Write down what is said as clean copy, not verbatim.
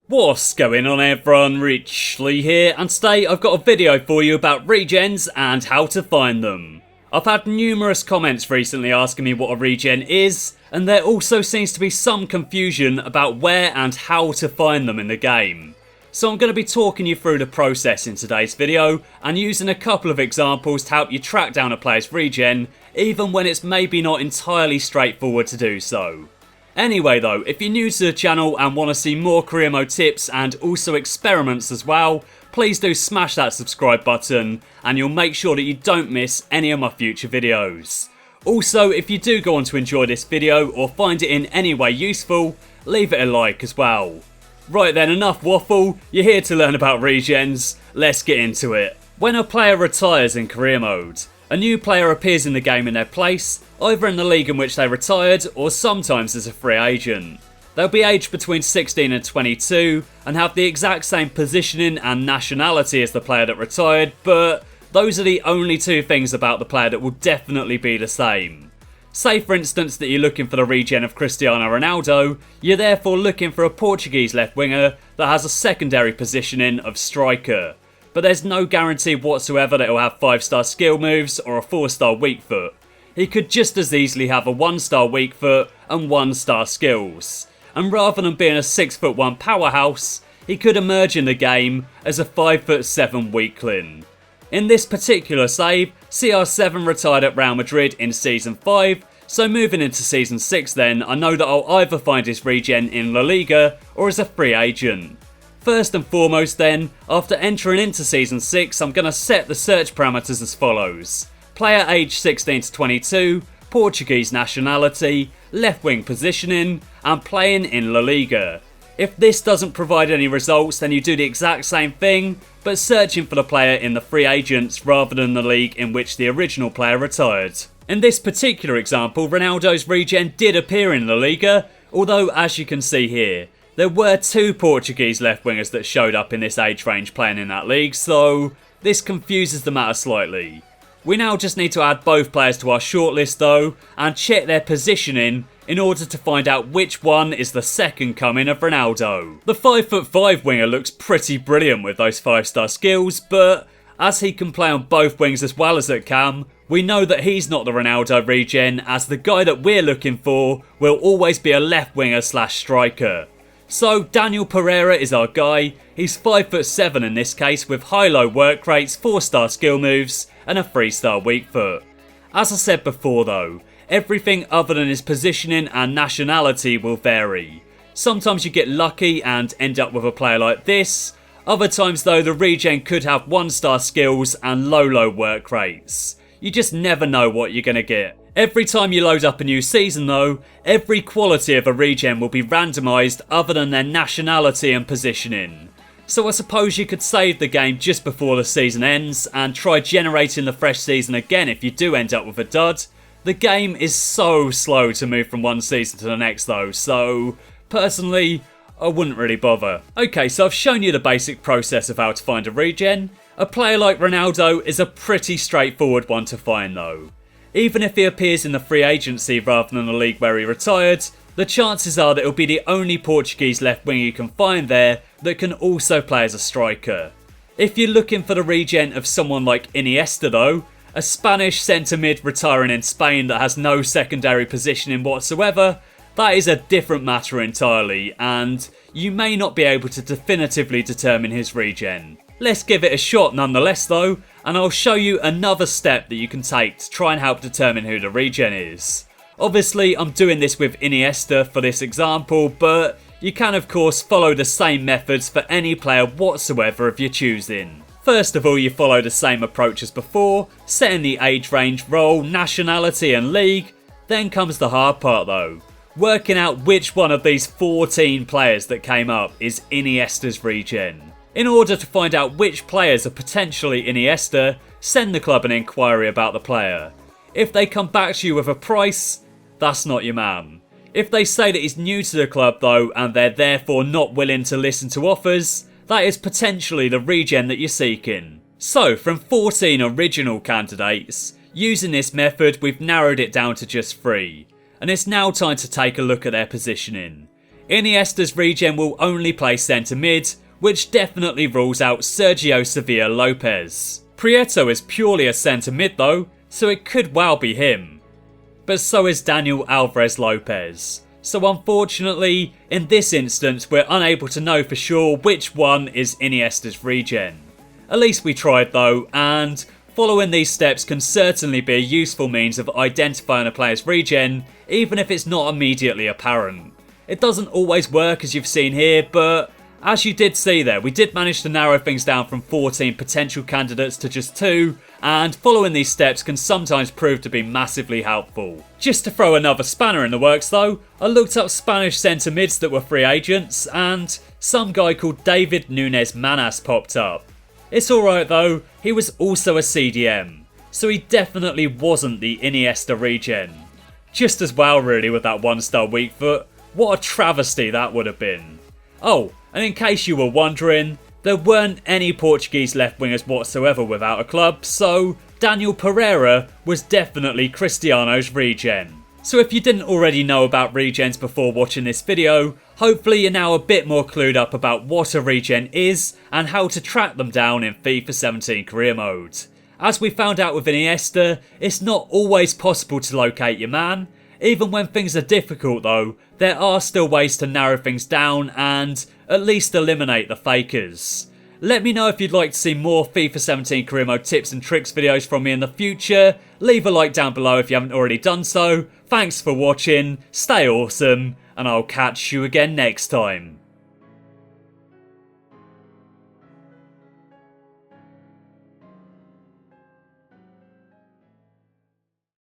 What's going on everyone, Leigh here, and today I've got a video for you about regens and how to find them. I've had numerous comments recently asking me what a regen is, and there also seems to be some confusion about where and how to find them in the game. So I'm going to be talking you through the process in today's video, and using a couple of examples to help you track down a player's regen, even when it's maybe not entirely straightforward to do so. Anyway though, if you're new to the channel and want to see more career mode tips and also experiments as well, please do smash that subscribe button and you'll make sure that you don't miss any of my future videos. Also, if you do go on to enjoy this video or find it in any way useful, leave it a like as well. Right then, enough waffle, you're here to learn about regens, let's get into it. When a player retires in career mode, a new player appears in the game in their place, either in the league in which they retired or sometimes as a free agent. They'll be aged between 16 and 22 and have the exact same positioning and nationality as the player that retired, but those are the only two things about the player that will definitely be the same. Say for instance that you're looking for the regen of Cristiano Ronaldo, you're therefore looking for a Portuguese left winger that has a secondary positioning of striker. But there's no guarantee whatsoever that he'll have 5-star skill moves or a 4-star weak foot. He could just as easily have a 1-star weak foot and 1-star skills. And rather than being a 6'1" powerhouse, he could emerge in the game as a 5'7" weakling. In this particular save, CR7 retired at Real Madrid in Season 5, so moving into Season 6 then, I know that I'll either find his regen in La Liga or as a free agent. First and foremost then, after entering into Season 6, I'm going to set the search parameters as follows. Player age 16 to 22, Portuguese nationality, left wing positioning, and playing in La Liga. If this doesn't provide any results, then you do the exact same thing, but searching for the player in the free agents rather than the league in which the original player retired. In this particular example, Ronaldo's regen did appear in La Liga, although as you can see here, there were two Portuguese left wingers that showed up in this age range playing in that league, so this confuses the matter slightly. We now just need to add both players to our shortlist though, and check their positioning in order to find out which one is the second coming of Ronaldo. The 5'5" winger looks pretty brilliant with those 5-star skills, but as he can play on both wings as well as at cam, we know that he's not the Ronaldo regen, as the guy that we're looking for will always be a left winger slash striker. So Daniel Pereira is our guy. He's 5'7" in this case with high-low work rates, 4-star skill moves and a 3-star weak foot. As I said before though, everything other than his positioning and nationality will vary. Sometimes you get lucky and end up with a player like this. Other times though, the regen could have 1-star skills and low work rates. You just never know what you're going to get. Every time you load up a new season though, every quality of a regen will be randomised other than their nationality and positioning. So I suppose you could save the game just before the season ends and try generating the fresh season again if you do end up with a dud. The game is so slow to move from one season to the next though, so personally, I wouldn't really bother. Okay, so I've shown you the basic process of how to find a regen. A player like Ronaldo is a pretty straightforward one to find though. Even if he appears in the free agency rather than the league where he retired, the chances are that he'll be the only Portuguese left winger you can find there that can also play as a striker. If you're looking for the regen of someone like Iniesta though, a Spanish centre mid retiring in Spain that has no secondary positioning whatsoever, that is a different matter entirely, and you may not be able to definitively determine his regen. Let's give it a shot nonetheless though, and I'll show you another step that you can take to try and help determine who the regen is. Obviously I'm doing this with Iniesta for this example, but you can of course follow the same methods for any player whatsoever of your choosing. First of all, you follow the same approach as before, setting the age range, role, nationality and league. Then comes the hard part though, working out which one of these 14 players that came up is Iniesta's regen. In order to find out which players are potentially Iniesta, send the club an inquiry about the player. If they come back to you with a price, that's not your man. If they say that he's new to the club though and they're therefore not willing to listen to offers, that is potentially the regen that you're seeking. So from 14 original candidates, using this method we've narrowed it down to just 3. And it's now time to take a look at their positioning. Iniesta's regen will only play centre mid, which definitely rules out Sergio Sevilla Lopez. Prieto is purely a centre mid though, so it could well be him. But so is Daniel Alvarez Lopez. So unfortunately, in this instance we're unable to know for sure which one is Iniesta's regen. At least we tried though, and following these steps can certainly be a useful means of identifying a player's regen, even if it's not immediately apparent. It doesn't always work as you've seen here, but as you did see there, we did manage to narrow things down from 14 potential candidates to just 2, and following these steps can sometimes prove to be massively helpful. Just to throw another spanner in the works though, I looked up Spanish centre mids that were free agents, and some guy called David Nunes Manas popped up. It's alright though, he was also a CDM, so he definitely wasn't the Iniesta regen. Just as well really with that 1-star weak foot, what a travesty that would have been. Oh, and in case you were wondering, there weren't any Portuguese left wingers whatsoever without a club, so Daniel Pereira was definitely Cristiano's regen. So if you didn't already know about regens before watching this video, hopefully you're now a bit more clued up about what a regen is and how to track them down in FIFA 17 career mode. As we found out with Iniesta, it's not always possible to locate your man. Even when things are difficult though, there are still ways to narrow things down and at least eliminate the fakers. Let me know if you'd like to see more FIFA 17 career mode tips and tricks videos from me in the future. Leave a like down below if you haven't already done so. Thanks for watching, stay awesome, and I'll catch you again next time.